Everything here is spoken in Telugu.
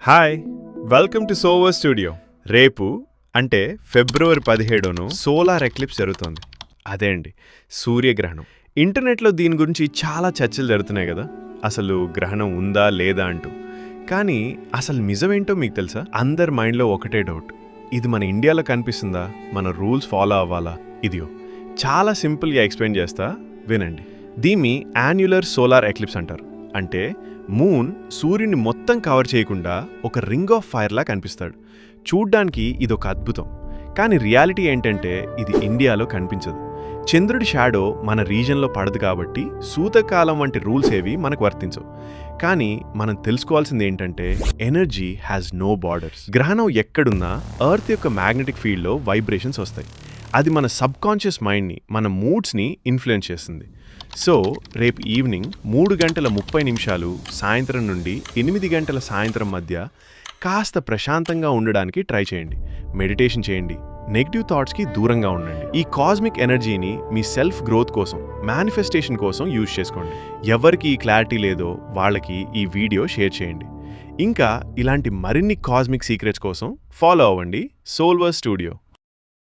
Hi, welcome to sour studio. రేపు అంటే ఫిబ్రవరి 17న సోలార్ ఎక్లిప్స్ జరుగుతుంది. అదే అండి, సూర్యగ్రహణం. ఇంటర్నెట్లో దీని గురించి చాలా చర్చలు జరుగుతున్నాయి కదా, అసలు గ్రహణం ఉందా లేదా అంటూ. కానీ అసలు నిజమేంటో మీకు తెలుసా? అందరి మైండ్లో ఒకటే డౌట్, ఇది మన ఇండియాలో కనిపిస్తుందా, మన రూల్స్ ఫాలో అవ్వాలా? ఇదియో చాలా సింపుల్గా ఎక్స్ప్లెయిన్ చేస్తా, వినండి. దీన్ని యాన్యులర్ సోలార్ ఎక్లిప్స్ అంటారు. అంటే మూన్ సూర్యుని మొత్తం కవర్ చేయకుండా ఒక రింగ్ ఆఫ్ ఫైర్లా కనిపిస్తాడు. చూడ్డానికి ఇదొక అద్భుతం. కానీ రియాలిటీ ఏంటంటే ఇది ఇండియాలో కనిపించదు. చంద్రుడి షాడో మన రీజన్లో పడదు కాబట్టి సూతకాలం వంటి రూల్స్ ఏవి మనకు వర్తించవు. కానీ మనం తెలుసుకోవాల్సింది ఏంటంటే ఎనర్జీ హ్యాస్ నో బార్డర్స్. గ్రహణం ఎక్కడున్నా ఎర్త్ యొక్క మ్యాగ్నెటిక్ ఫీల్డ్లో వైబ్రేషన్స్ వస్తాయి. అది మన సబ్కాన్షియస్ మైండ్ని, మన మూడ్స్ని ఇన్ఫ్లుయెన్స్ చేస్తుంది. సో రేపు ఈవినింగ్ 3:30 సాయంత్రం నుండి 8 సాయంత్రం మధ్య కాస్త ప్రశాంతంగా ఉండడానికి ట్రై చేయండి. మెడిటేషన్ చేయండి, నెగిటివ్ థాట్స్కి దూరంగా ఉండండి. ఈ కాస్మిక్ ఎనర్జీని మీ సెల్ఫ్ గ్రోత్ కోసం, మేనిఫెస్టేషన్ కోసం యూజ్ చేసుకోండి. ఎవరికి ఈ క్లారిటీ లేదో వాళ్ళకి ఈ వీడియో షేర్ చేయండి. ఇంకా ఇలాంటి మరిన్ని కాస్మిక్ సీక్రెట్స్ కోసం ఫాలో అవ్వండి సోల్వర్ స్టూడియో.